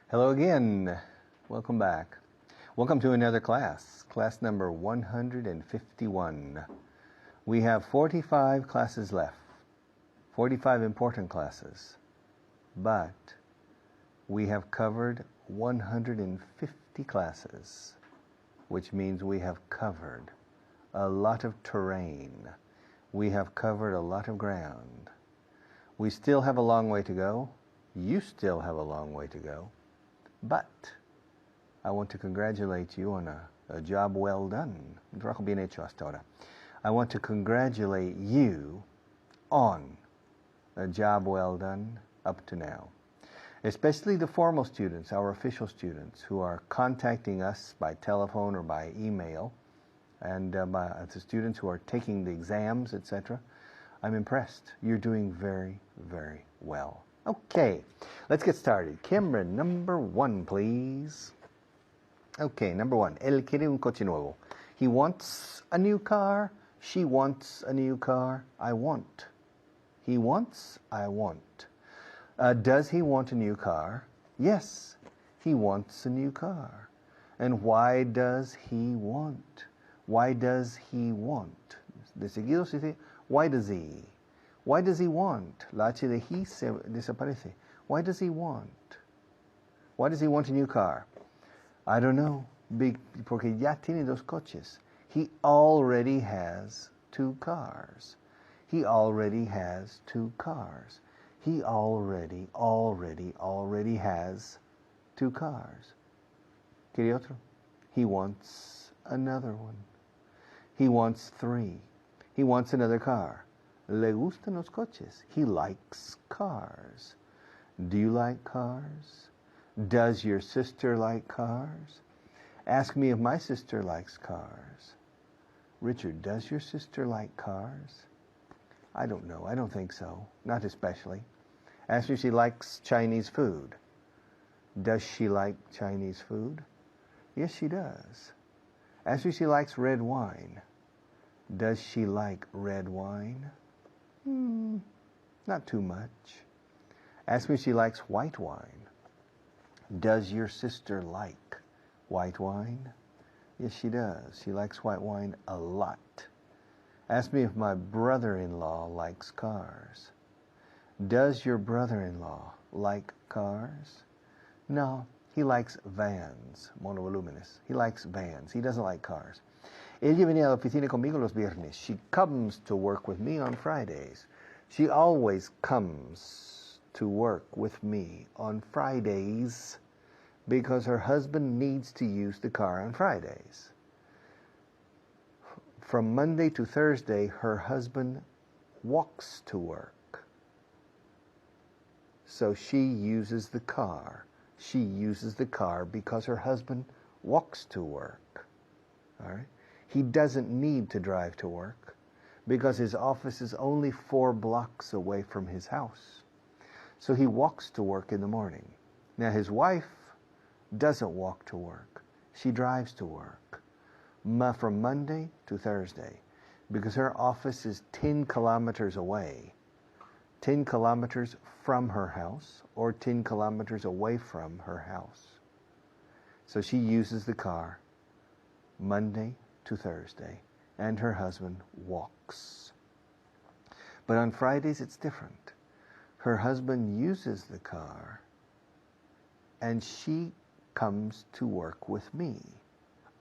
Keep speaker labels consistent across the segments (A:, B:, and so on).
A: Hello again. Welcome back. Welcome to another class, class number 151. We have 45 classes left, 45 important classes, but we have covered 150 classes, which means we have covered a lot of terrain. We have covered a lot of ground. We still have a long way to go. You still have a long way to go. But I want to congratulate you on a job well done. Trabajo bien hecho hasta ahora. I want to congratulate you on a job well done up to now. Especially the formal students, our official students, who are contacting us by telephone or by email, and by the students who are taking the exams, etc. I'm impressed. You're doing very, very well. Okay, let's get started. Camera number 1, please. Okay, number 1. Él quiere un coche nuevo. He wants a new car. She wants a new car. I want. He wants. I want. Does he want a new car? Yes, he wants a new car. And why does he want? Why does he want? De seguido se dice, why does he? Why does he want? La H de he se desaparece. Why does he want? Why does he want a new car? I don't know. Porque ya tiene dos coches. He already has 2 cars. He already has 2 cars. He already has 2 cars. ¿Quiere otro? He wants another one. He wants 3. He wants another car. Le gustan los coches. He likes cars. Do you like cars? Does your sister like cars? Ask me if my sister likes cars. Richard, does your sister like cars? I don't know. I don't think so. Not especially. Ask me if she likes Chinese food. Does she like Chinese food? Yes, she does. Ask me if she likes red wine. Does she like red wine? Not too much. Ask me if she likes white wine. Does your sister like white wine? Yes, she does. She likes white wine a lot. Ask me if my brother-in-law likes cars. Does your brother-in-law like cars? No, he likes vans, monovolúmenes. He likes vans. He doesn't like cars. Ella venía a la oficina conmigo los viernes. She comes to work with me on Fridays. She always comes to work with me on Fridays because her husband needs to use the car on Fridays. From Monday to Thursday, her husband walks to work. So she uses the car. She uses the car because her husband walks to work. All right? He doesn't need to drive to work because his office is only 4 blocks away from his house. So he walks to work in the morning. Now his wife doesn't walk to work. She drives to work from Monday to Thursday because her office is 10 kilometers away. 10 kilometers from her house or 10 kilometers away from her house. So she uses the car Monday to Thursday, and her husband walks. But on Fridays it's different. Her husband uses the car and she comes to work with me.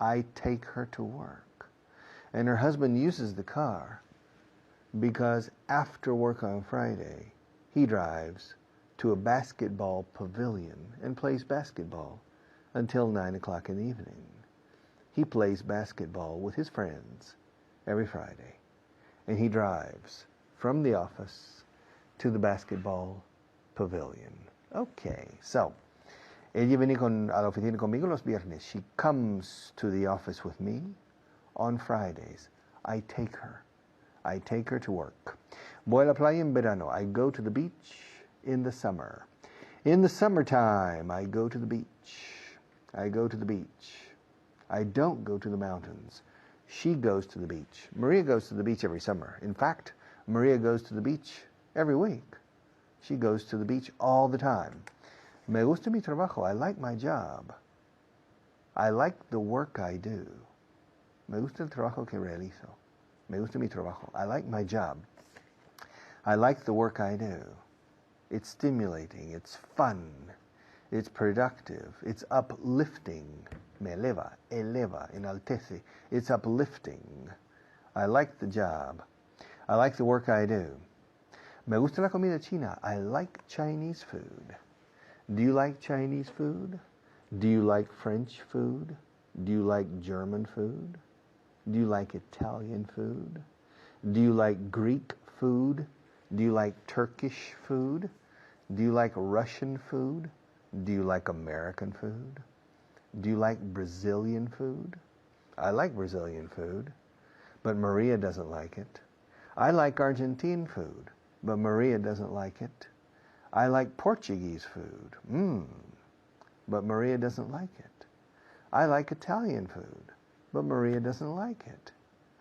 A: I take her to work. And her husband uses the car because after work on Friday, he drives to a basketball pavilion and plays basketball until 9 o'clock in the evening. He plays basketball with his friends every Friday. And he drives from the office to the basketball pavilion. Okay, so, ella viene a la oficina conmigo los viernes. She comes to the office with me on Fridays. I take her. I take her to work. Voy a la playa en verano. I go to the beach in the summer. In the summertime, I go to the beach. I go to the beach. I don't go to the mountains. She goes to the beach. Maria goes to the beach every summer. In fact, Maria goes to the beach every week. She goes to the beach all the time. Me gusta mi trabajo. I like my job. I like the work I do. Me gusta el trabajo que realizo. Me gusta mi trabajo. I like my job. I like the work I do. It's stimulating. It's fun. It's productive. It's uplifting. Me eleva, enaltece. It's uplifting. I like the job. I like the work I do. Me gusta la comida china. I like Chinese food. Do you like Chinese food? Do you like French food? Do you like German food? Do you like Italian food? Do you like Greek food? Do you like Turkish food? Do you like Russian food? Do you like American food? Do you like Brazilian food? I like Brazilian food, but Maria doesn't like it. I like Argentine food, but Maria doesn't like it. I like Portuguese food, but Maria doesn't like it. I like Italian food, but Maria doesn't like it.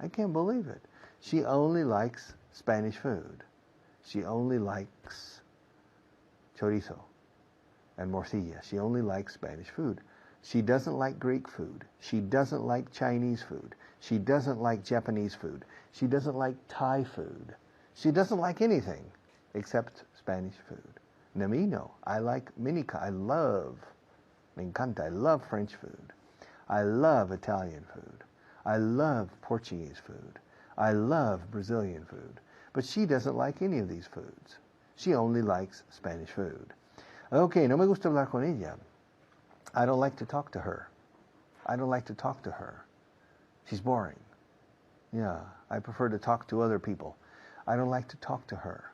A: I can't believe it. She only likes Spanish food. She only likes chorizo and morcilla. She only likes Spanish food. She doesn't like Greek food. She doesn't like Chinese food. She doesn't like Japanese food. She doesn't like Thai food. She doesn't like anything except Spanish food. Namino, I like minica. I love, me encanta, I love French food. I love Italian food. I love Portuguese food. I love Brazilian food. But she doesn't like any of these foods. She only likes Spanish food. Okay, no me gusta hablar con ella. I don't like to talk to her. I don't like to talk to her. She's boring. Yeah, I prefer to talk to other people. I don't like to talk to her.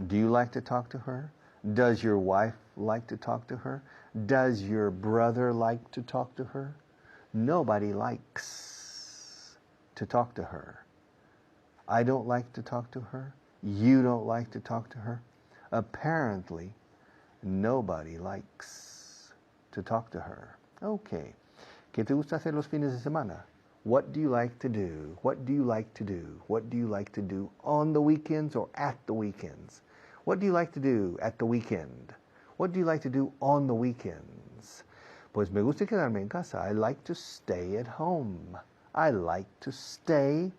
A: Do you like to talk to her? Does your wife like to talk to her? Does your brother like to talk to her? Nobody likes to talk to her. I don't like to talk to her. You don't like to talk to her. Apparently, nobody likes to talk to her. Okay. ¿Qué te gusta hacer los fines de semana? What do you like to do? What do you like to do? What do you like to do on the weekends or at the weekends? What do you like to do at the weekend? What do you like to do on the weekends? Pues me gusta quedarme en casa. I like to stay at home. I like to stay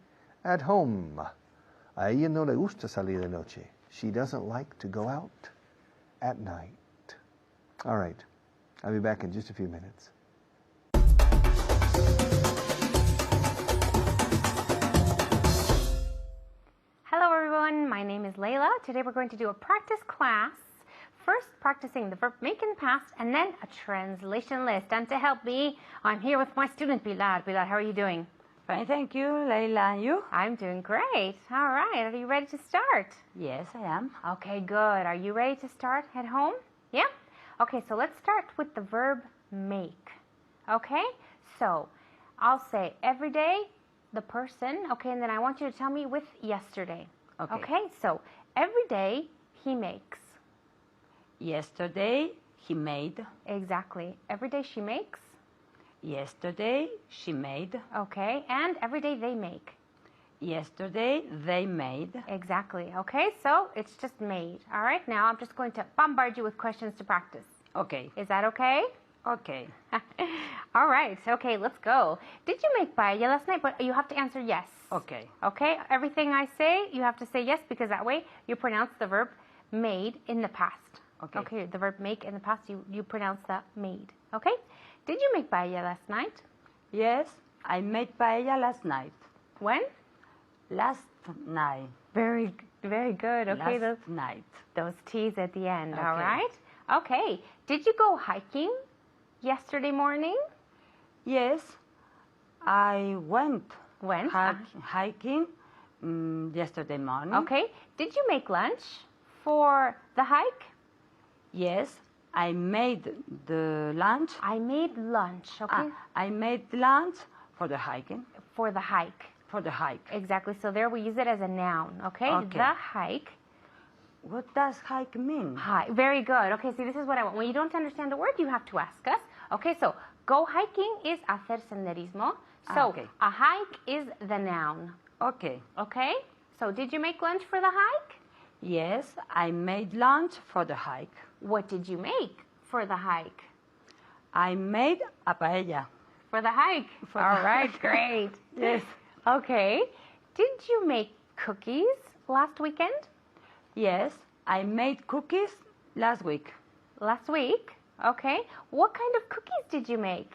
A: at home. A ella no le gusta salir de noche. She doesn't like to go out at night. All right. I'll be back in just a few minutes.
B: Hello everyone, my name is Layla. Today we're going to do a practice class. First, practicing the verb make in the past, and then a translation list. And to help me, I'm here with my student Pilar. Pilar, how are you doing?
C: Fine, thank you, Layla. And you?
B: I'm doing great. All right, are you ready to start?
C: Yes, I am.
B: Okay, good. Are you ready to start at home? Yeah? Okay, so let's start with the verb make. Okay? So, I'll say every day, the person, okay, and then I want you to tell me with yesterday. Okay, so every day he makes.
C: Yesterday he made.
B: Exactly. Every day she makes.
C: Yesterday she made.
B: Okay, and every day they make.
C: Yesterday they made.
B: Exactly. Okay, so it's just made. All right, now I'm just going to bombard you with questions to practice.
C: Okay.
B: Is that okay?
C: Okay.
B: All right, okay, let's go. Did you make paella last night? But you have to answer yes.
C: Okay.
B: Okay, everything I say, you have to say yes, because that way you pronounce the verb made in the past.
C: Okay.
B: Okay, the verb make in the past, you pronounce that made. Okay? Did you make paella last night?
C: Yes, I made paella last night.
B: When?
C: Last night.
B: Very good. Okay,
C: Last night.
B: those T's at the end,
C: Okay.
B: all right? Okay, did you go hiking yesterday morning?
C: Yes, I went
B: When?
C: hiking yesterday morning.
B: Okay, did you make lunch for the hike?
C: Yes, I made the lunch.
B: I made lunch, okay?
C: I made lunch for the hiking.
B: For the hike.
C: For the hike.
B: Exactly, so there we use it as a noun, okay?
C: Okay.
B: The hike.
C: What does hike mean?
B: Hi, very good. Okay, see, this is what I want. When you don't understand a word, you have to ask us. Okay, so go hiking is hacer senderismo. So
C: Okay.
B: a hike is the noun.
C: Okay.
B: Okay? So did you make lunch for the hike?
C: Yes, I made lunch for the hike.
B: What did you make for the hike?
C: I made a paella.
B: For the hike.
C: For
B: All
C: the
B: right,
C: hike.
B: great.
C: Yes.
B: Okay. Did you make cookies last weekend?
C: Yes, I made cookies last week.
B: Last week? Okay. What kind of cookies did you make?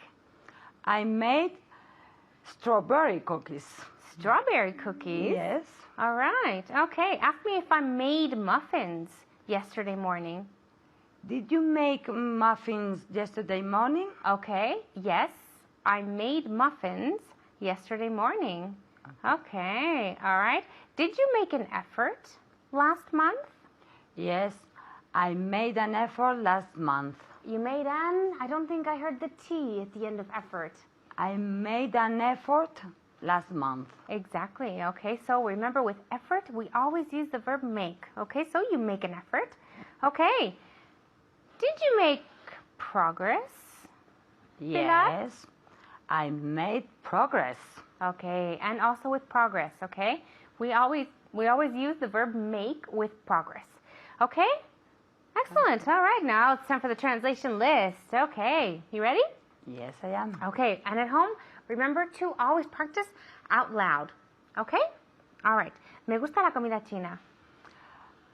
C: I made strawberry cookies.
B: Strawberry cookies?
C: Yes.
B: All right. Okay. Ask me if I made muffins yesterday morning.
C: Did you make muffins yesterday morning?
B: Okay. Yes, I made muffins yesterday morning. Okay. All right. Did you make an effort last month?
C: Yes, I made an effort last month.
B: You made an, I don't think I heard the T at the end of effort.
C: I made an effort last month.
B: Exactly. Okay. So remember with effort, we always use the verb make. Okay. So you make an effort. Okay. Did you make progress?
C: Yes, I made progress.
B: Okay. And also with progress. Okay. We always use the verb make with progress. Okay. Excellent. All right. Now it's time for the translation list. Okay. You ready?
C: Yes, I am.
B: Okay. And at home, remember to always practice out loud. Okay? All right. Me gusta la comida china.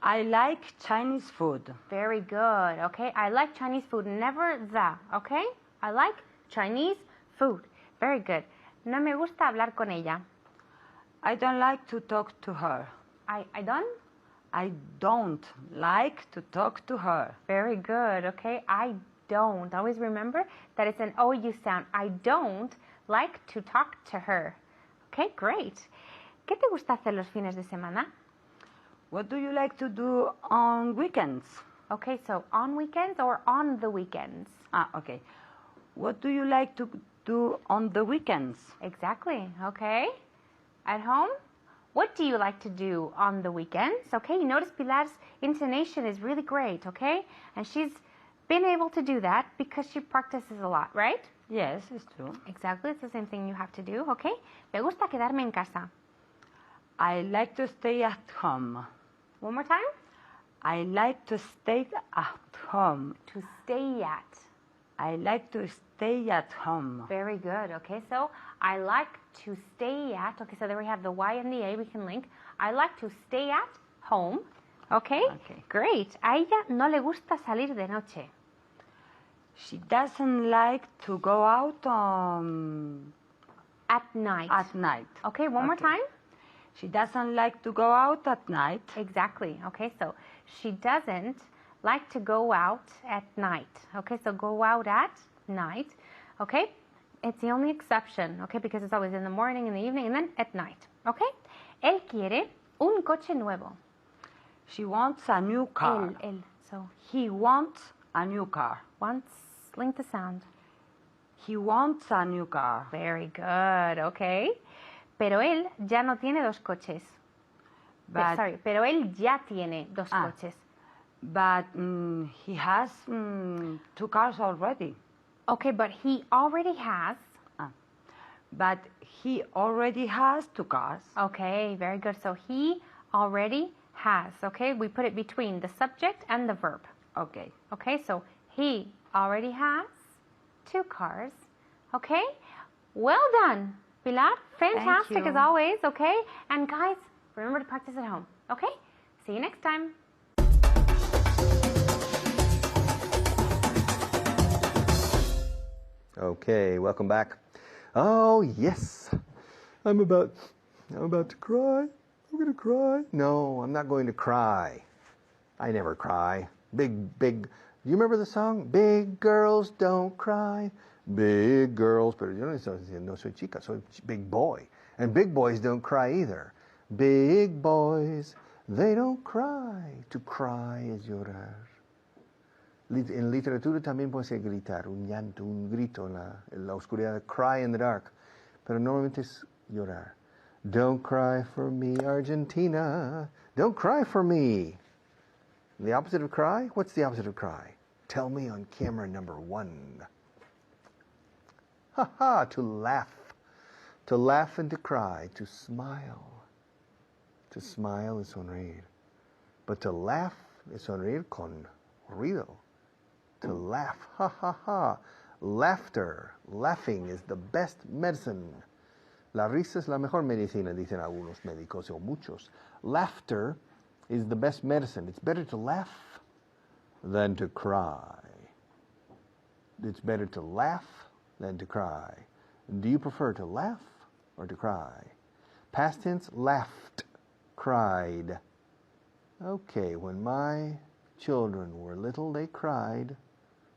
C: I like Chinese food.
B: Very good. Okay? I like Chinese food. Never the. Okay? I like Chinese food. Very good. No me gusta hablar con ella.
C: I don't like to talk to her.
B: I don't?
C: I don't like to talk to her.
B: Very good. Okay? I don't. Always remember that it's an OU sound. I don't like to talk to her. Okay, great. ¿Qué te gusta hacer los fines de semana?
C: What do you like to do on weekends?
B: Okay, so on weekends or on the weekends?
C: Okay. What do you like to do on the weekends?
B: Exactly. Okay. At home? What do you like to do on the weekends? Okay, you notice Pilar's intonation is really great, okay? And she's been able to do that because she practices a lot, right?
C: Yes, it's true.
B: Exactly, it's the same thing you have to do, okay? Me gusta quedarme en casa.
C: I like to stay at home.
B: One more time.
C: I like to stay at home.
B: To stay at.
C: I like to stay at home.
B: Very good, okay? So, I like to stay at, okay, so there we have the Y and the A, we can link. I like to stay at home, okay?
C: Okay.
B: Great. A ella no le gusta salir de noche.
C: She doesn't like to go out
B: At night.
C: at night.
B: Okay, one more
C: Okay.
B: time.
C: She doesn't like to go out at night.
B: Exactly. Okay, so she doesn't like to go out at night. Okay, so go out at night. Okay, it's the only exception. Okay, because it's always in the morning, in the evening, and then at night. Okay, él quiere un coche nuevo.
C: She wants a new car.
B: Él. So
C: He wants a new car.
B: wants, link the sound.
C: He wants a new car.
B: Very good. Okay, pero él ya no tiene dos coches.
C: But,
B: Pero él ya tiene dos coches.
C: but he has 2 cars already.
B: Okay, but he already has.
C: But he already has 2 cars.
B: Okay, very good. So he already has. Okay, we put it between the subject and the verb.
C: Okay.
B: Okay, so he already has 2 cars. Okay, well done, Pilar. Fantastic
C: you.
B: as always. Okay, and guys, remember to practice at home. Okay, see you next time.
A: Okay, welcome back. Oh, yes. I'm about to cry. I'm going to cry. No, I'm not going to cry. I never cry. Big, you remember the song? Big girls don't cry. Big girls, pero yo no soy chica, soy big boy. And big boys don't cry either. Big boys, they don't cry. To cry is llorar. En literatura también puede ser gritar, un llanto, un grito en la oscuridad, cry in the dark. Pero normalmente es llorar. Don't cry for me, Argentina. Don't cry for me. The opposite of cry? What's the opposite of cry? Tell me on camera number 1. Ha ha, to laugh. To laugh and to cry, to smile. To smile is sonreír. But to laugh es sonreír con ruido. To laugh. Ha ha ha. Laughter. Laughing is the best medicine. La risa es la mejor medicina, dicen algunos médicos o muchos. Laughter is the best medicine. It's better to laugh than to cry. It's better to laugh than to cry. Do you prefer to laugh or to cry? Past tense, laughed, cried. Okay, when my children were little, they cried,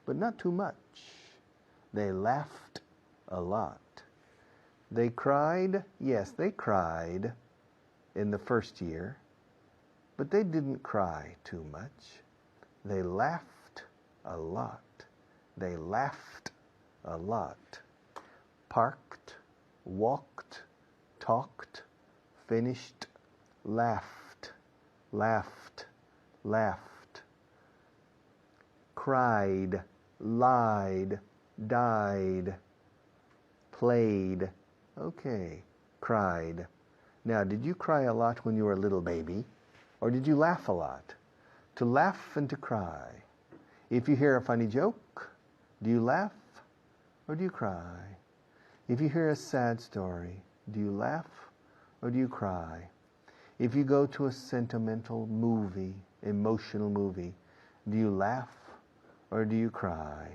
A: but not too much. They laughed a lot. They cried, yes, they cried in the first year, but they didn't cry too much. They laughed a lot. They laughed a lot. Parked, walked, talked, finished, laughed, laughed, laughed. Cried, lied, died, played. Okay, cried. Now, did you cry a lot when you were a little baby? Or did you laugh a lot? To laugh and to cry. If you hear a funny joke, do you laugh or do you cry? If you hear a sad story, do you laugh or do you cry? If you go to a sentimental movie, emotional movie, do you laugh or do you cry?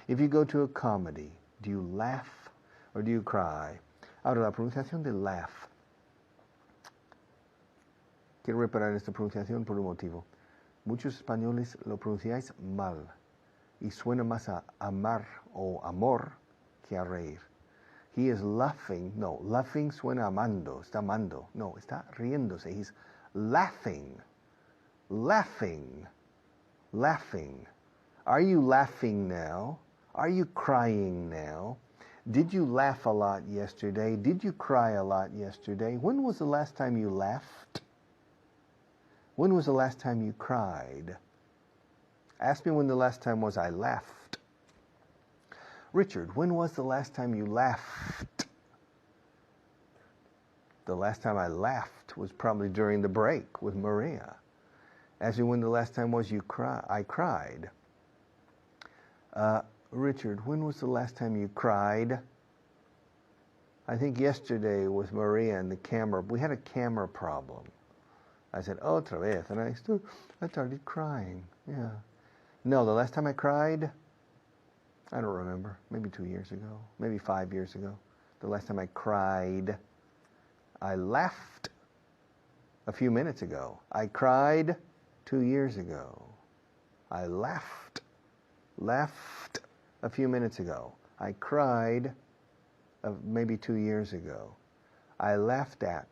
A: If you go to a comedy, do you laugh or do you cry? Ahora, la pronunciación de laugh. Quiero reparar esta pronunciación por un motivo. Muchos españoles lo pronunciáis mal y suena más a amar o amor que a reír. He is laughing. No, laughing suena amando, está amando. No, está riéndose. He's laughing. Laughing. Laughing. Are you laughing now? Are you crying now? Did you laugh a lot yesterday? Did you cry a lot yesterday? When was the last time you laughed? When was the last time you cried? Ask me when the last time was I laughed. Richard, when was the last time you laughed? The last time I laughed was probably during the break with Maria. Ask me when the last time was I cried. Richard, when was the last time you cried? I think yesterday with Maria and the camera. We had a camera problem. I said, otra vez. And I started crying. Yeah. No, the last time I cried, I don't remember. Maybe 2 years ago. Maybe 5 years ago. The last time I cried. I laughed a few minutes ago. I cried 2 years ago. I laughed a few minutes ago. I cried maybe 2 years ago. I laughed at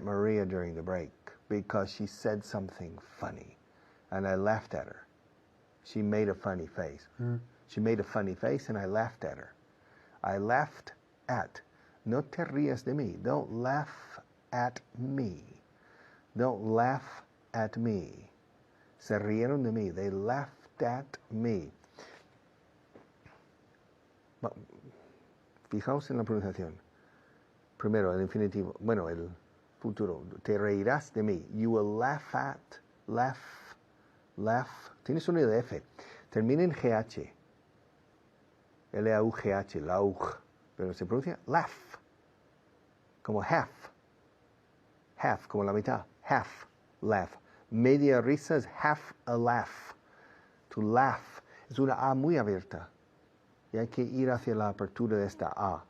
A: Maria during the break because she said something funny, and I laughed at her. She made a funny face. She made a funny face, and I laughed at her. I laughed at. No te rías de mí. Don't laugh at me. Don't laugh at me. Se rieron de mí. They laughed at me. Fijaos en la pronunciación. Primero, el infinitivo. Bueno, el futuro. Te reirás de mí. You will laugh at. Laugh. Tiene sonido de F. Termina en GH. L-A-U-G-H. Lauch. Pero se pronuncia laugh. Como half. Half, como la mitad. Half. Laugh. Media risa es half a laugh. To laugh. Es una A muy abierta. Y hay que ir hacia la apertura de esta A.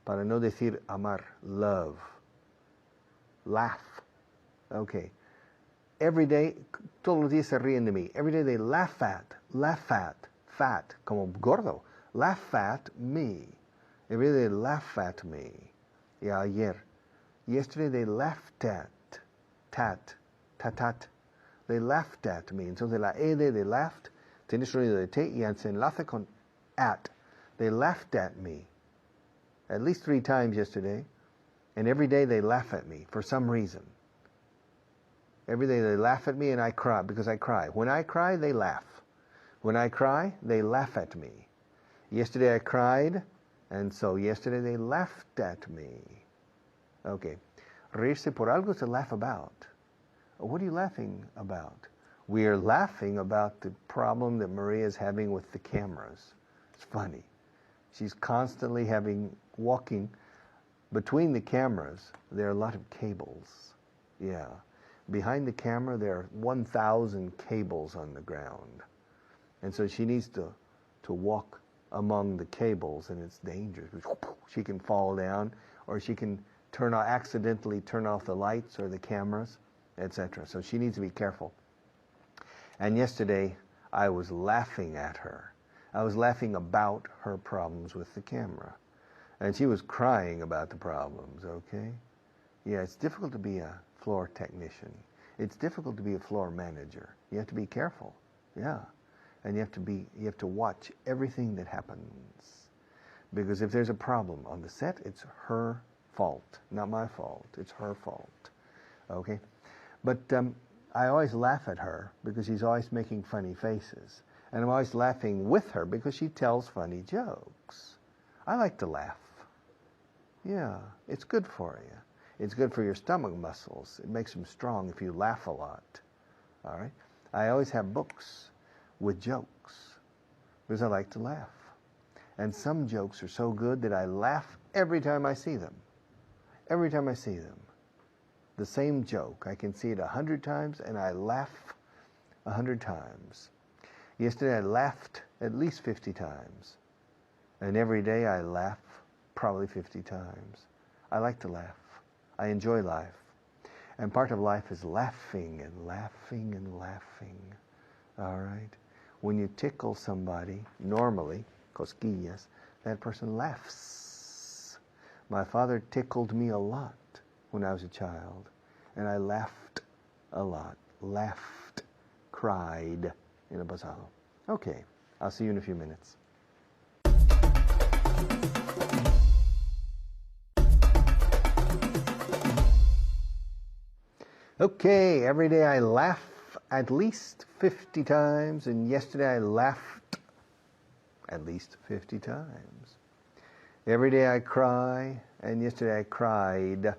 A: Para no decir amar. Love. Laugh. Okay. Every day, todos los días se ríen de mí. Every day they laugh at, fat, como gordo. Laugh at me. Every day they laugh at me. Y ayer. Yesterday they laughed at, tat. They laughed at me. Entonces la E de laughed tiene sonido de T y se enlaza con at. They laughed at me. At least 3 times yesterday. And every day they laugh at me for some reason. Every day they laugh at me and I cry because I cry. When I cry, they laugh. When I cry, they laugh at me. Yesterday I cried, and so yesterday they laughed at me. Okay. Reírse por algo is to laugh about. What are you laughing about? We are laughing about the problem that Maria is having with the cameras. It's funny. She's constantly walking between the cameras. There are a lot of cables. Yeah. Behind the camera, there are 1,000 cables on the ground. And so she needs to walk among the cables, and it's dangerous. She can fall down, or she can accidentally turn off the lights or the cameras, etc. So she needs to be careful. And yesterday, I was laughing at her. I was laughing about her problems with the camera. And she was crying about the problems, okay? Yeah, it's difficult to be a floor technician. It's difficult to be a floor manager. You have to be careful. Yeah. And you have to watch everything that happens. Because if there's a problem on the set, it's her fault, not my fault. It's her fault. Okay? But I always laugh at her because she's always making funny faces. And I'm always laughing with her because she tells funny jokes. I like to laugh. Yeah, it's good for you. It's good for your stomach muscles. It makes them strong if you laugh a lot. All right? I always have books with jokes because I like to laugh. And some jokes are so good that I laugh every time I see them. Every time I see them. The same joke. I can see it 100 times and I laugh 100 times. Yesterday I laughed at least 50 times. And every day I laugh probably 50 times. I like to laugh. I enjoy life. And part of life is laughing and laughing and laughing. All right? When you tickle somebody, normally, cosquillas, that person laughs. My father tickled me a lot when I was a child. And I laughed a lot. Laughed. Cried in el pasado. Okay. I'll see you in a few minutes. Okay, every day I laugh at least 50 times, and yesterday I laughed at least 50 times. Every day I cry, and yesterday I cried.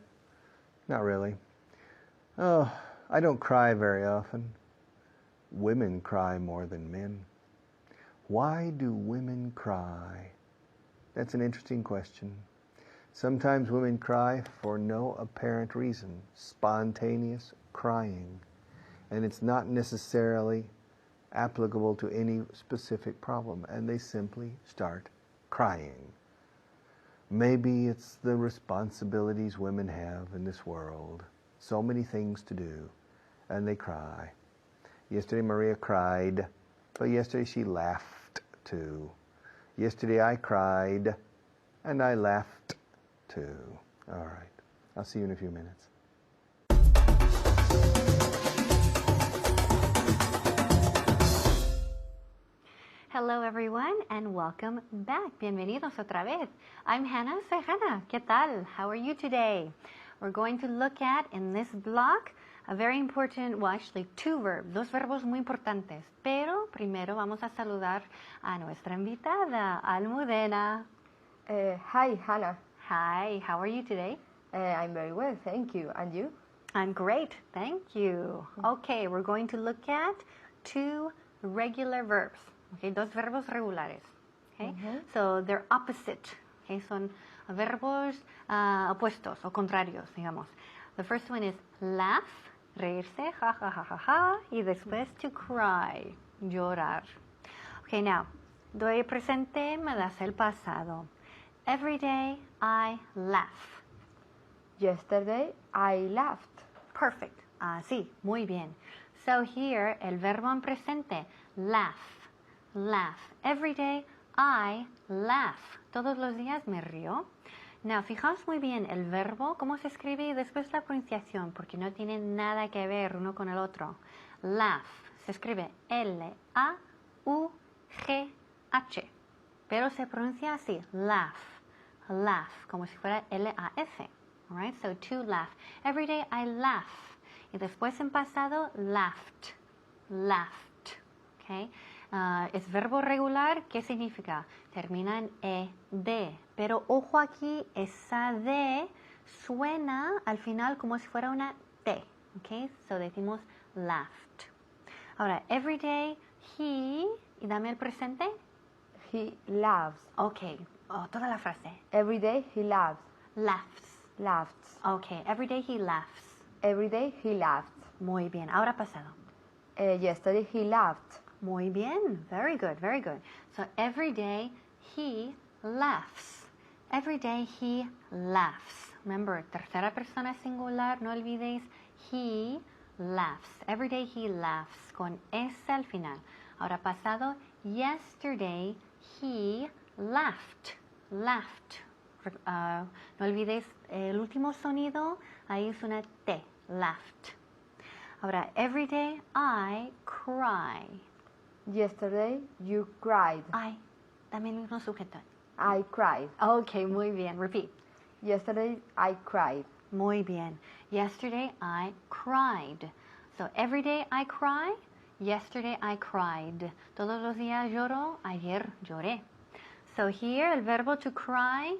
A: Not really. Oh, I don't cry very often. Women cry more than men. Why do women cry? That's an interesting question. Sometimes women cry for no apparent reason, spontaneous crying, and it's not necessarily applicable to any specific problem, and they simply start crying. Maybe it's the responsibilities women have in this world, so many things to do, and they cry. Yesterday Maria cried, but yesterday she laughed too. Yesterday I cried, and I laughed too. All right. I'll see you in a few minutes.
D: Hello everyone and welcome back. Bienvenidos otra vez. I'm Hannah. Soy Hannah. ¿Qué tal? How are you today? We're going to look at, in this block, a very important, well actually two verbs, dos verbos muy importantes. Pero primero vamos a saludar a nuestra invitada, Almudena.
E: Hi, Hannah.
D: Hi, how are you today?
E: I'm very well, thank you. And you?
D: I'm great, thank you. Okay, we're going to look at two regular verbs. Okay, dos verbos regulares. Okay, so they're opposite. Okay, son verbos opuestos o contrarios, digamos. The first one is laugh, reírse, ja, ja, ja, ja, ja, y después to cry, llorar. Okay, now, doy presente, me das el pasado. Every day I laugh.
E: Yesterday I laughed.
D: Perfect. Sí, muy bien. So here, el verbo en presente, laugh, laugh. Every day I laugh. Todos los días me río. Now, fijaos muy bien el verbo, cómo se escribe y después la pronunciación, porque no tiene nada que ver uno con el otro. Laugh. Se escribe L-A-U-G-H. Pero se pronuncia así, laugh. Laugh, como si fuera L-A-F. Alright, so to laugh. Every day I laugh. Y después en pasado, laughed. Laughed. Okay? Es verbo regular, ¿qué significa? Termina en ed. Pero ojo aquí, esa d suena al final como si fuera una t. Okay? So decimos laughed. Ahora, every day he, y dame el presente.
E: He laughs.
D: Ok, toda la frase.
E: Every day he laughs.
D: Laughs.
E: Laughs.
D: Ok, every day he laughs.
E: Every day he laughs.
D: Muy bien, ahora pasado.
E: Yesterday he laughed.
D: Muy bien, very good, very good. So every day he laughs. Every day he laughs. Remember, tercera persona singular, no olvidéis, he laughs. Every day he laughs, con S al final. Ahora pasado, yesterday he laughed. Laughed. No olvidéis el último sonido, ahí es una T, laughed. Ahora, every day I cry.
E: Yesterday you cried.
D: I, dame el mismo sujeto.
E: I cried.
D: Ok, muy bien, repeat.
E: Yesterday I cried.
D: Muy bien. Yesterday I cried. So, every day I cry. Yesterday I cried. Todos los días lloro. Ayer lloré. So, here el verbo to cry,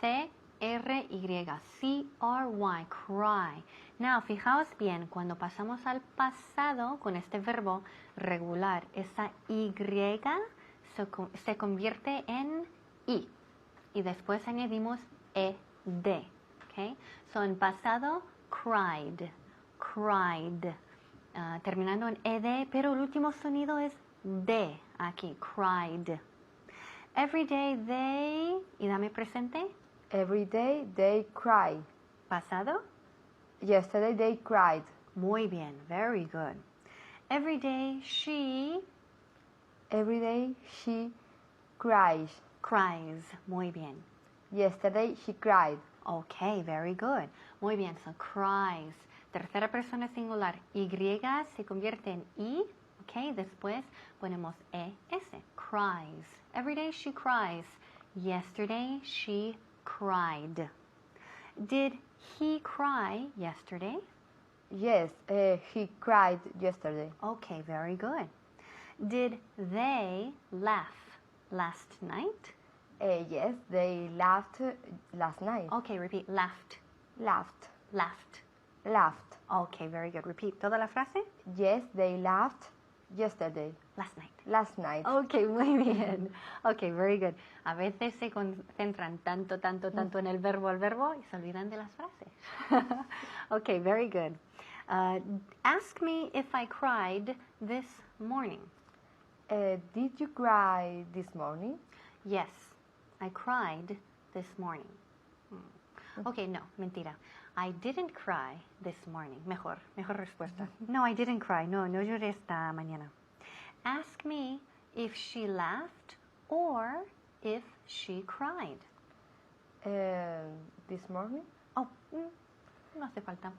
D: C-R-Y, C-R-Y, cry. Now, fijaos bien, cuando pasamos al pasado con este verbo regular, esa Y se convierte en I. Y después añadimos ED. Okay? So, en pasado, cried, cried. Terminando en ED, pero el último sonido es D aquí, cried. Every day they, y dame presente.
E: Every day they cry.
D: Pasado.
E: Yesterday they cried.
D: Muy bien, very good. Every day she
E: Every day she cries.
D: cries. Muy bien.
E: Yesterday she cried.
D: Okay, very good. Muy bien, so cries. Tercera persona singular. Y se convierte en I. Okay, después ponemos ES. Cries. Every day she cries. Yesterday she cried. Did he cry yesterday?
E: Yes, he cried yesterday.
D: Okay, very good. Did they laugh last night?
E: Yes, they laughed last night.
D: Okay, repeat. Laughed.
E: Laughed.
D: Laughed.
E: Laughed.
D: Okay, very good. Repeat. ¿Toda la frase?
E: Yes, they laughed yesterday.
D: Last night.
E: Last night.
D: Okay, muy bien. Okay, very good. A veces se concentran tanto en el verbo al verbo y se olvidan de las frases. Okay, very good. Ask me if I cried this morning.
E: Did you cry this morning?
D: Yes, I cried this morning. Okay, no, mentira. I didn't cry this morning. Mejor respuesta. No, I didn't cry. No lloré esta mañana. Ask me if she laughed or if she cried.
E: This morning?
D: Oh, no hace falta.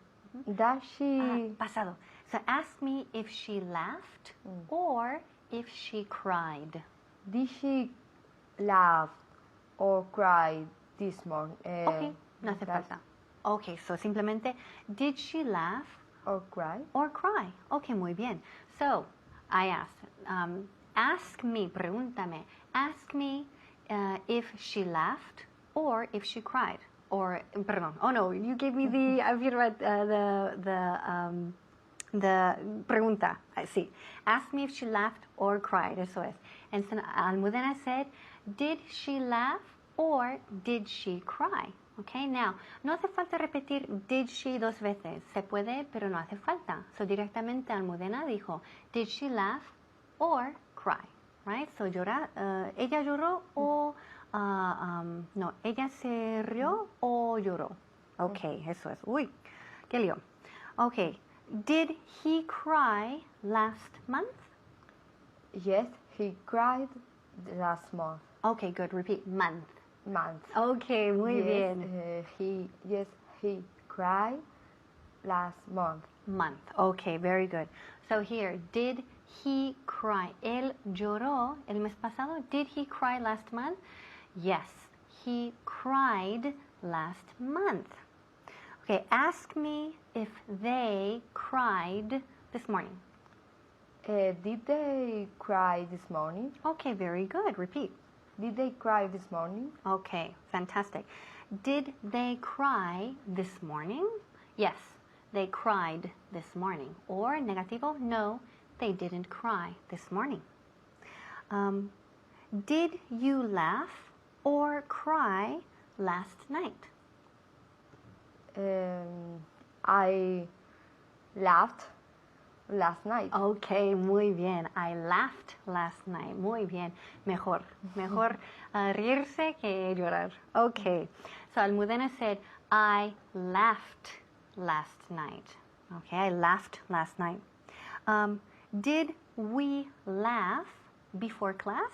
E: Does she...
D: Pasado. So ask me if she laughed or if she cried.
E: Did she laugh or cry this morning?
D: Okay, no hace falta. Okay, so simplemente, did she laugh
E: Or cry?
D: or cry? Okay, muy bien. So, I asked, ask me, pregúntame, ask me if she laughed or if she cried. Or, perdón, oh no, you gave me the, I've read the pregunta, sí. Ask me if she laughed or cried, eso es. And so Almudena said, did she laugh or did she cry? Okay, now, no hace falta repetir did she dos veces. Se puede, pero no hace falta. So, directamente Almudena dijo, did she laugh or cry? Right? So, ella lloró o, no, ella se rió o lloró. Okay, eso es. Uy, qué lío. Okay, did he cry last month?
E: Yes, he cried last month.
D: Okay, good. Repeat, month.
E: Month.
D: Okay, muy
E: Yes,
D: bien.
E: he cried last month.
D: Month. Okay, very good. So here, did he cry? Él lloró el mes pasado. Did he cry last month? Yes, he cried last month. Okay, ask me if they cried this morning.
E: Did they cry this morning?
D: Okay, very good. Repeat.
E: Did they cry this morning?
D: Okay, fantastic. Did they cry this morning? Yes, they cried this morning. Or negativo, no, they didn't cry this morning. Did you laugh or cry last night?
E: I laughed last night.
D: Okay, muy bien. I laughed last night. Muy bien. Mejor reírse que llorar. Okay. So Almudena said, I laughed last night. Okay, I laughed last night. Did we laugh before class?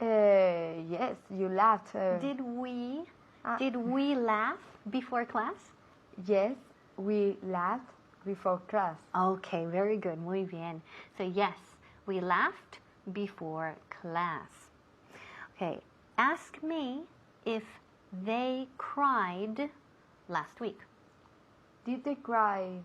E: Yes, you laughed.
D: Did we laugh before class?
E: Yes, we laughed before class.
D: Okay, very good. Muy bien. So yes, we laughed before class. Okay, ask me if they cried last week.
E: Did they cry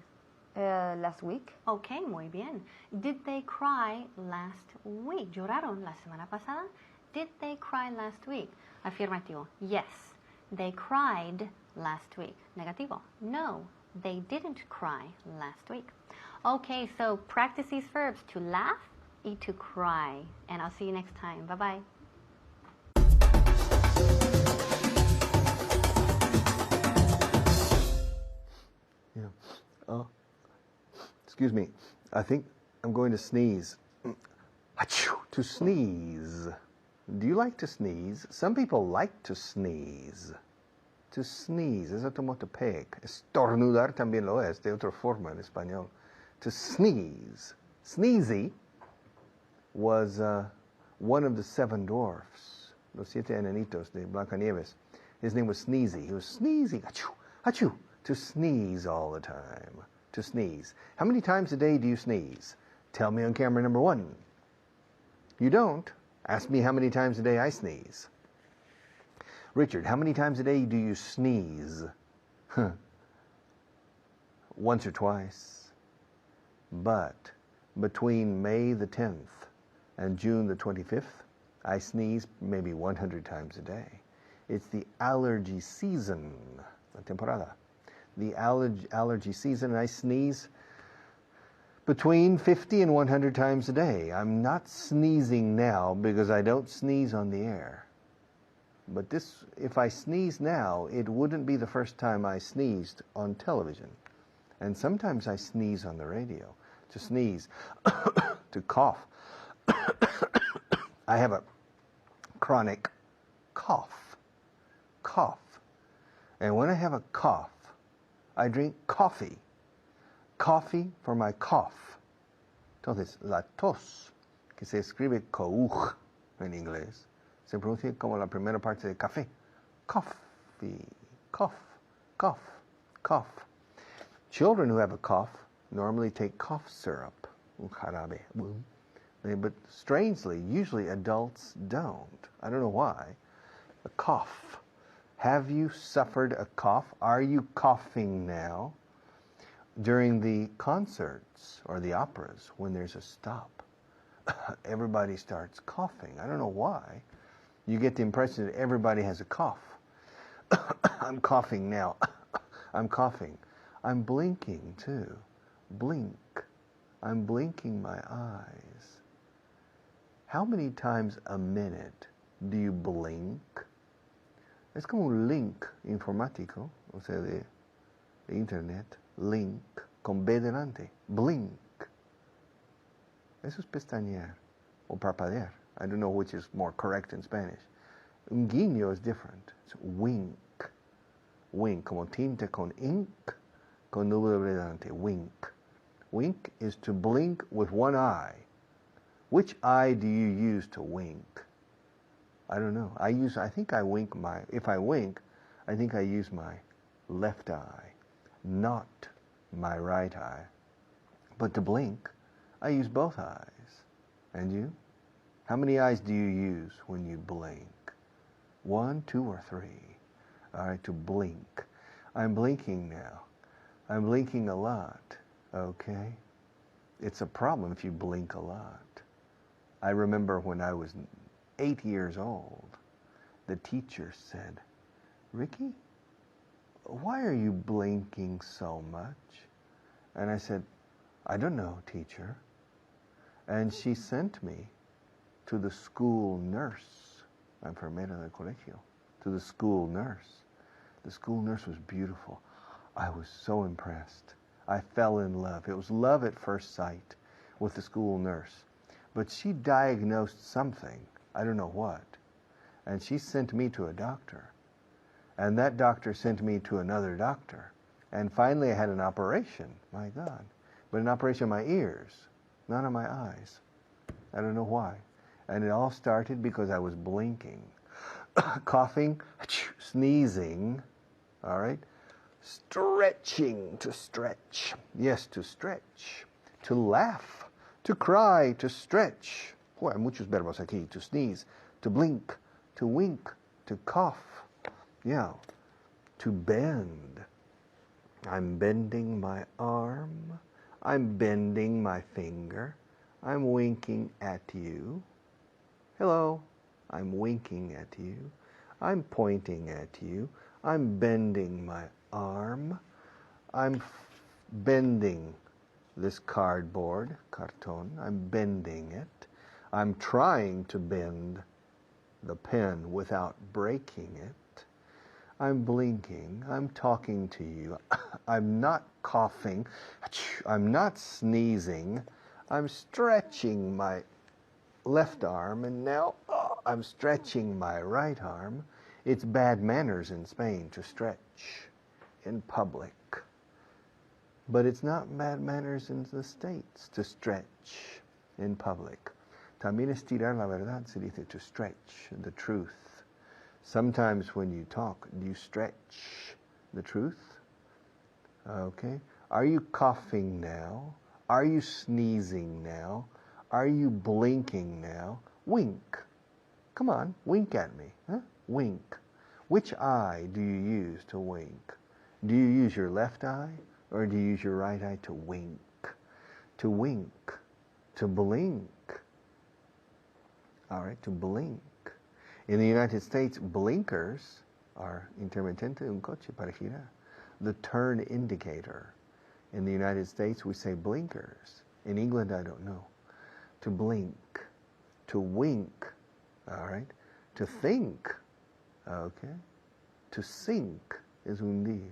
E: last week?
D: Okay, muy bien. Did they cry last week? ¿Lloraron la semana pasada? Did they cry last week? Afirmativo. Yes, they cried last week. Negativo. No, they didn't cry last week. Okay, so practice these verbs to laugh y to cry. And I'll see you next time. Bye-bye.
A: Yeah. Excuse me. I think I'm going to sneeze. Achoo! To sneeze. Do you like to sneeze? Some people like to sneeze. To sneeze es onomatopoeic. Estornudar también lo es, de otra forma en español. To sneeze. Sneezy was one of the seven dwarfs, los siete enanitos de Blancanieves. His name was Sneezy. He was sneezing. Achoo! Achoo! To sneeze all the time. To sneeze. How many times a day do you sneeze? Tell me on camera number 1. You don't? Ask me how many times a day I sneeze. Richard, how many times a day do you sneeze? Once or twice. But between May the 10th and June the 25th, I sneeze maybe 100 times a day. It's the allergy season, la temporada. The allergy season, I sneeze between 50 and 100 times a day. I'm not sneezing now because I don't sneeze on the air. But if I sneeze now, it wouldn't be the first time I sneezed on television. And sometimes I sneeze on the radio. To sneeze, to cough. I have a chronic cough. And when I have a cough, I drink coffee. Coffee for my cough. Entonces, la tos, que se escribe couch en inglés, se pronuncia como la primera parte de café. Coffee, cough, cough, cough. Children who have a cough normally take cough syrup, un jarabe. But strangely, usually adults don't. I don't know why. A cough. Have you suffered a cough? Are you coughing now? During the concerts or the operas, when there's a stop, everybody starts coughing. I don't know why. You get the impression that everybody has a cough. I'm coughing now. I'm coughing. I'm blinking too. Blink. I'm blinking my eyes. How many times a minute do you blink? Es como un link informático, o sea, de internet. Link, con B delante. Blink. Eso es pestañear o parpadear. I don't know which is more correct in Spanish. Un guiño is different. It's wink. Wink, como tinte con ink, con W delante. Wink. Wink is to blink with one eye. Which eye do you use to wink? I don't know. If I wink, I think I use my left eye, not my right eye. But to blink, I use both eyes. And you? How many eyes do you use when you blink? 1, 2, or 3? All right, to blink. I'm blinking now. I'm blinking a lot, okay? It's a problem if you blink a lot. I remember when I was 8 years old, the teacher said, Ricky, why are you blinking so much? And I said, I don't know, teacher. And she sent me to the school nurse, la enfermera del colegio, to the school nurse. The school nurse was beautiful. I was so impressed. I fell in love. It was love at first sight with the school nurse. But she diagnosed something, I don't know what, and she sent me to a doctor. And that doctor sent me to another doctor. And finally I had an operation, my God. But an operation on my ears, not on my eyes. I don't know why. And it all started because I was blinking, coughing, sneezing, all right? Stretching, to stretch. Yes, to stretch. To laugh, to cry, to stretch. Oh, hay muchos verbos aquí. To sneeze, to blink, to wink, to cough. Yeah, to bend. I'm bending my arm. I'm bending my finger. I'm winking at you. Hello, I'm winking at you. I'm pointing at you. I'm bending my arm. I'm bending this cardboard, carton. I'm bending it. I'm trying to bend the pen without breaking it. I'm blinking. I'm talking to you. I'm not coughing. I'm not sneezing. I'm stretching my left arm, and now I'm stretching my right arm. It's bad manners in Spain to stretch in public. But it's not bad manners in the States to stretch in public. También estirar la verdad se dice to stretch the truth. Sometimes when you talk, do you stretch the truth? Okay. Are you coughing now? Are you sneezing now? Are you blinking now? Wink. Come on, wink at me. Huh? Wink. Which eye do you use to wink? Do you use your left eye or do you use your right eye to wink? To wink. To blink. All right, to blink. In the United States, blinkers are intermitente un coche para girar. The turn indicator. In the United States, we say blinkers. In England, I don't know. To blink. To wink. All right. To think. Okay. To sink is hundir.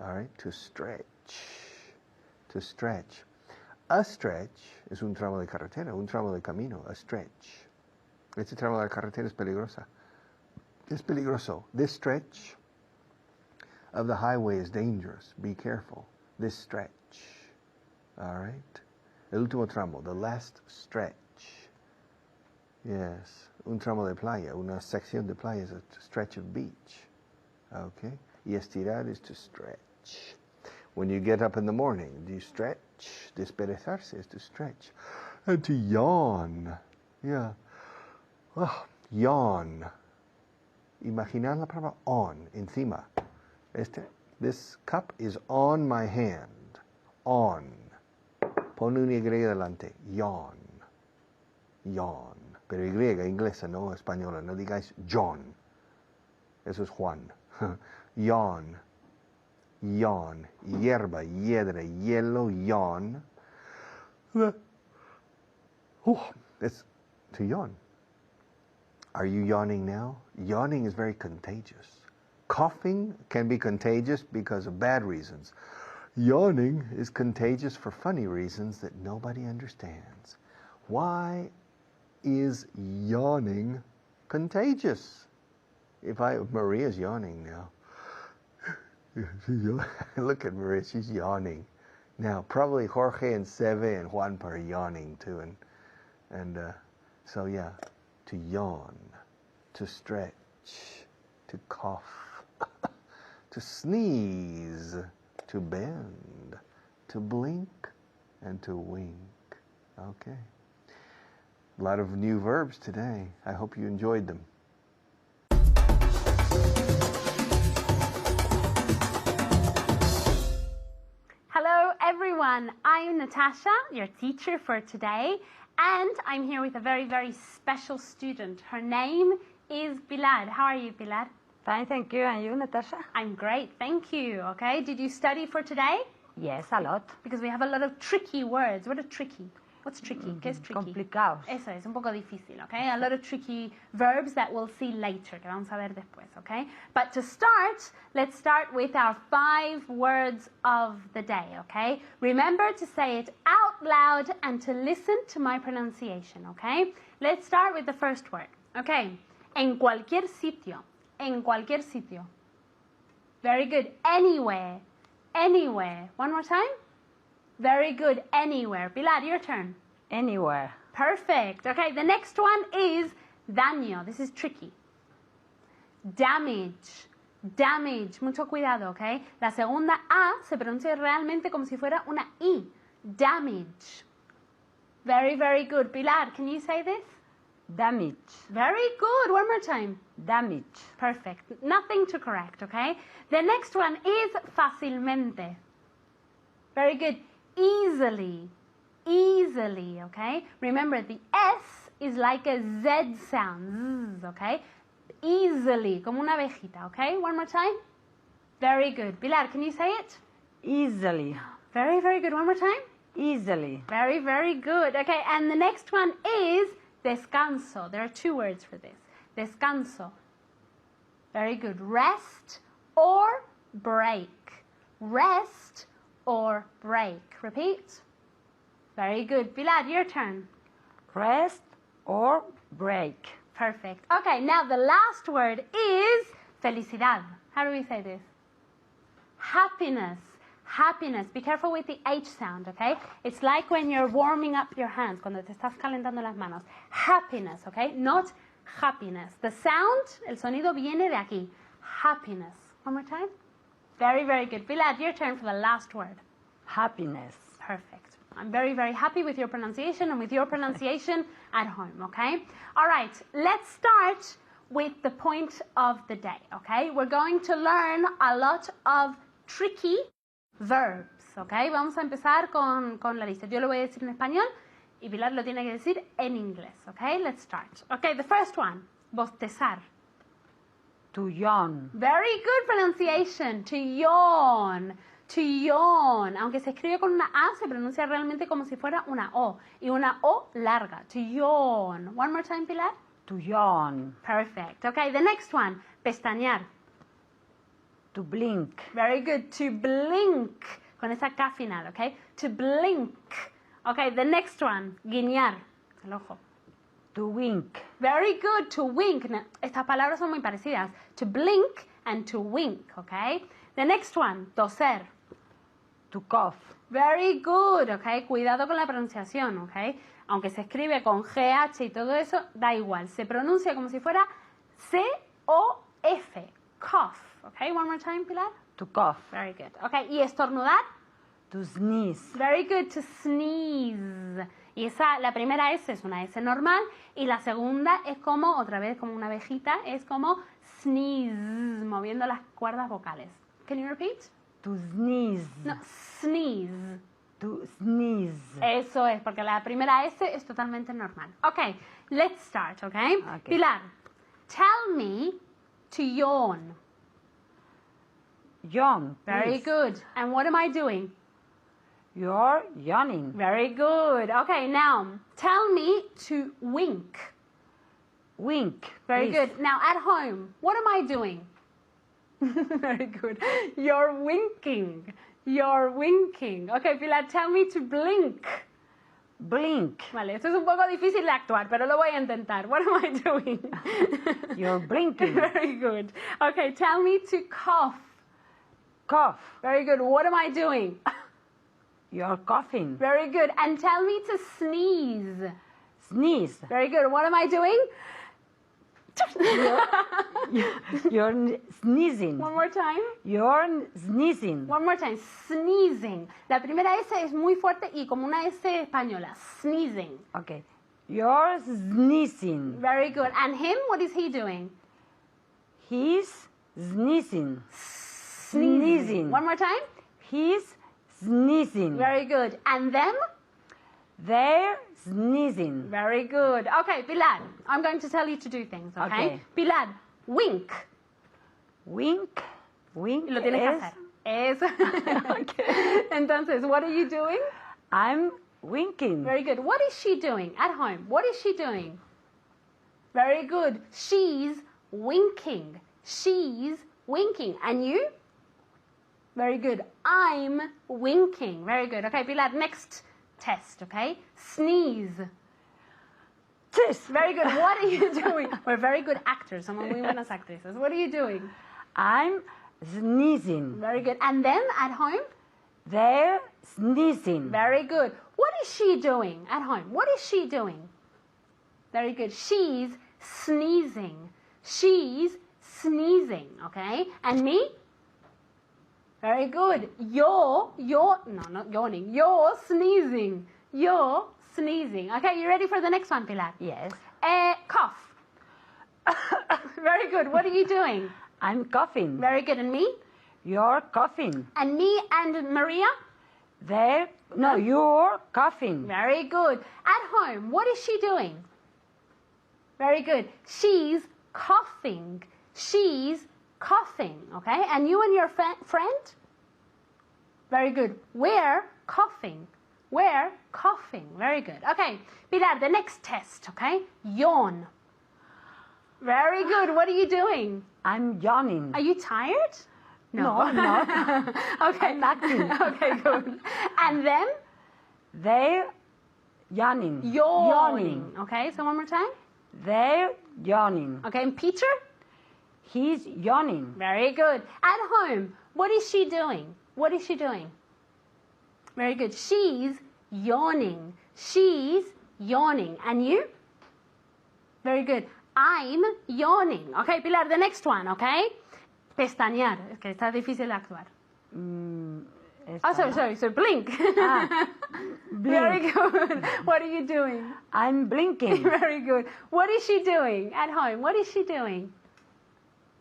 A: All right. To stretch. To stretch. A stretch es un tramo de carretera, un tramo de camino. A stretch. Este tramo de la carretera es peligrosa. Es peligroso. This stretch of the highway is dangerous. Be careful. This stretch. All right. El último tramo, the last stretch. Yes. Un tramo de playa, una sección de playa is a stretch of beach. Okay. Y estirar is to stretch. When you get up in the morning, do you stretch? Desperezarse is to stretch. And to yawn. Yeah. Oh, yawn. Imaginar la palabra on, encima. This cup is on my hand. On. Pon una Y delante. Yawn. Yawn. Pero Y, inglesa, no española. No digáis John. Eso es Juan. Yawn. Yawn. Hierba, hiedra, hielo, yawn. Oh, it's to yawn. Are you yawning now? Yawning is very contagious. Coughing can be contagious because of bad reasons. Yawning is contagious for funny reasons that nobody understands. Why is yawning contagious? Maria's yawning now. Look at Maria, she's yawning. Now, probably Jorge and Seve and Juan are yawning too. So yeah, to yawn, to stretch, to cough, to sneeze, to bend, to blink, and to wink. Okay. A lot of new verbs today. I hope you enjoyed them.
F: Hello everyone, I'm Natasha, your teacher for today, and I'm here with a very, very special student. Her name is Pilar. How are you, Pilar?
C: Fine, thank you. And you, Natasha?
F: I'm great, thank you. Okay, did you study for today?
C: Yes, a lot.
F: Because we have a lot of tricky words. What are tricky? What's tricky? ¿Qué es tricky?
C: Complicados.
F: Eso es, un poco difícil, okay? A lot of tricky verbs that we'll see later, que vamos a ver después, okay? But to start, let's start with our 5 words of the day, okay? Remember to say it out loud and to listen to my pronunciation, okay? Let's start with the first word, okay? En cualquier sitio. En cualquier sitio. Very good. Anywhere. Anywhere. One more time. Very good. Anywhere. Pilar, your turn.
C: Anywhere.
F: Perfect. Okay, the next one is daño. This is tricky. Damage. Damage. Mucho cuidado, okay? La segunda A se pronuncia realmente como si fuera una I. Damage. Very, very good. Pilar, can you say this?
C: Damage.
F: Very good. One more time.
C: Damage.
F: Perfect. Nothing to correct, okay? The next one is fácilmente. Very good. Easily. Easily, okay? Remember, the S is like a Z sound, okay? Easily, como una abejita, okay? One more time. Very good. Pilar, can you say it?
C: Easily.
F: Very, very good. One more time.
C: Easily.
F: Very, very good. Okay, and the next one is descanso. There are 2 words for this. Descanso. Very good. Rest or break. Rest or break. Repeat. Very good. Pilar, your turn.
C: Rest or break.
F: Perfect. Okay, now the last word is felicidad. How do we say this? Happiness. Happiness. Be careful with the H sound, okay? It's like when you're warming up your hands, cuando te estás calentando las manos. Happiness, okay? Not happiness. The sound, el sonido viene de aquí. Happiness. One more time. Very, very good. Pilar, your turn for the last word.
C: Happiness.
F: Perfect. I'm very, very happy with your pronunciation and with your pronunciation at home, okay? All right, let's start with the point of the day, okay? We're going to learn a lot of tricky verbs, okay? Vamos a empezar con la lista. Yo lo voy a decir en español y Pilar lo tiene que decir en inglés, okay? Let's start. Okay, the first one, bostezar.
C: To yawn.
F: Very good pronunciation. To yawn. To yawn. Aunque se escribe con una A, se pronuncia realmente como si fuera una O. Y una O larga. To yawn. One more time, Pilar.
C: To yawn.
F: Perfect. Okay, the next one. Pestañear.
C: To blink.
F: Very good. To blink. Con esa K final, okay? To blink. Okay, the next one. Guiñar. El ojo.
C: To wink.
F: Very good. To wink. Now, estas palabras son muy parecidas. To blink and to wink, okay? The next one. Toser.
C: To cough.
F: Very good, okay? Cuidado con la pronunciación, okay? Aunque se escribe con GH y todo eso, da igual. Se pronuncia como si fuera C-O-F. Cough, okay? One more time, Pilar.
C: To cough.
F: Very good. Okay, y estornudar.
C: To sneeze.
F: Very good. To sneeze. Y esa, la primera S es una S normal y la segunda es como, otra vez como una abejita, es como sneeze, moviendo las cuerdas vocales. Can you repeat?
C: To sneeze.
F: No, sneeze.
C: To sneeze.
F: Eso es, porque la primera S es totalmente normal. Okay, let's start, okay? Pilar, tell me to yawn.
C: Yawn.
F: Very
C: please.
F: good. And what am I doing?
C: You're yawning.
F: Very good. Okay, now tell me to wink.
C: Wink.
F: Very
C: please.
F: good. Now at home, what am I doing? Very good. You're winking. You're winking. Okay, Pilar, tell me to blink.
C: Blink.
F: Vale, esto es un poco difícil de actuar, pero lo voy a intentar. What am I doing?
C: You're blinking.
F: Very good. Okay, tell me to cough.
C: Cough.
F: Very good. What am I doing?
C: You're coughing.
F: Very good. And tell me to sneeze.
C: Sneeze.
F: Very good. What am I doing?
C: You're sneezing.
F: One more time.
C: You're sneezing.
F: One more time. Sneezing. La primera S es muy fuerte y como una S española. Sneezing.
C: Okay. You're sneezing.
F: Very good. And him, what is he doing?
C: He's sneezing. Sneezing.
F: One more time.
C: He's sneezing.
F: Very good. And them?
C: They're sneezing.
F: Very good. Okay, Pilar, I'm going to tell you to do things, okay?
C: Okay.
F: Pilar, wink.
C: Wink. Wink.
F: Y lo tienes que hacer. Eso. Okay. Entonces, what are you doing?
C: I'm winking.
F: Very good. What is she doing at home? What is she doing? Very good. She's winking. She's winking. And you? Very good. I'm winking. Very good. Okay, Pilar, next test, okay? Sneeze.
C: Tis.
F: Very good. What are you doing? We're very good actors. Somos muy buenas actrices. What are you doing?
C: I'm sneezing.
F: Very good. And them at home?
C: They're sneezing.
F: Very good. What is she doing at home? What is she doing? Very good. She's sneezing. She's sneezing, okay? And me? Very good. You're, no, not yawning. You're sneezing. You're sneezing. Okay, you ready for the next one, Pilar?
C: Yes.
F: Cough. Very good. What are you doing?
C: I'm coughing.
F: Very good. And me?
C: You're coughing.
F: And me and Maria?
C: You're coughing.
F: Very good. At home, what is she doing? Very good. She's coughing. She's coughing. Okay? And you and your friend? Very good. We're coughing. We're coughing. Very good. Okay. Pilar, the next test. Okay? Yawn. Very good. What are you doing?
C: I'm yawning.
F: Are you tired?
C: No, I'm not.
F: Okay.
C: I'm acting.
F: Okay, good. And them?
C: They're yawning.
F: Yawning. Okay, so one more time.
C: They're yawning.
F: Okay, and Peter?
C: He's yawning.
F: Very good. At home, what is she doing? What is she doing? Very good. She's yawning. She's yawning. And you? Very good. I'm yawning. Okay, Pilar, the next one, okay? Pestañear. Es que está difícil de actuar. Sorry. So blink.
C: Blink.
F: Very good. What are you doing?
C: I'm blinking.
F: Very good. What is she doing at home? What is she doing?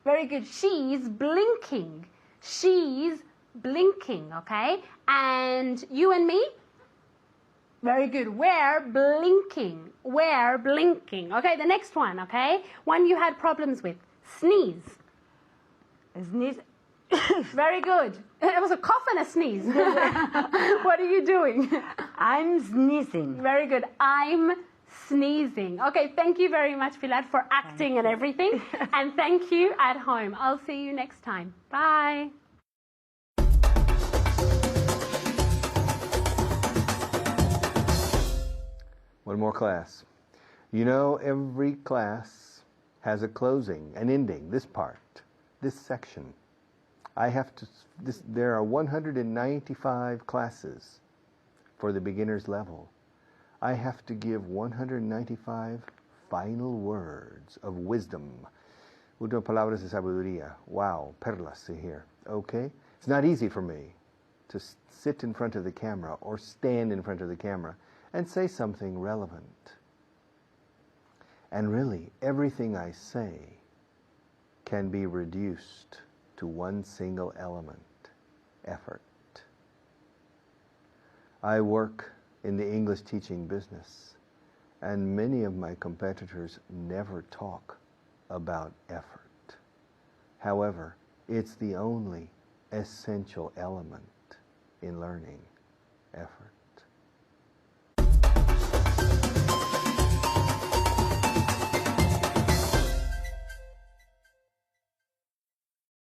F: Very good. She's blinking. She's blinking, okay? And you and me? Very good. We're blinking. We're blinking. Okay, the next one, okay? One you had problems with. Sneeze.
C: Sneeze.
F: Very good. It was a cough and a sneeze. What are you doing?
C: I'm sneezing.
F: Very good. I'm sneezing. Okay, thank you very much, Pilar, for acting and everything. And thank you at home. I'll see you next time. Bye.
A: One more class. You know, every class has a closing, an ending, this part, this section. There are 195 classes for the beginner's level. I have to give 195 final words of wisdom. Últimas palabras de sabiduría. Wow, perlas here. Okay? It's not easy for me to sit in front of the camera or stand in front of the camera and say something relevant. And really, everything I say can be reduced to one single element: effort. I work in the English teaching business, and many of my competitors never talk about effort. However, it's the only essential element in learning: effort.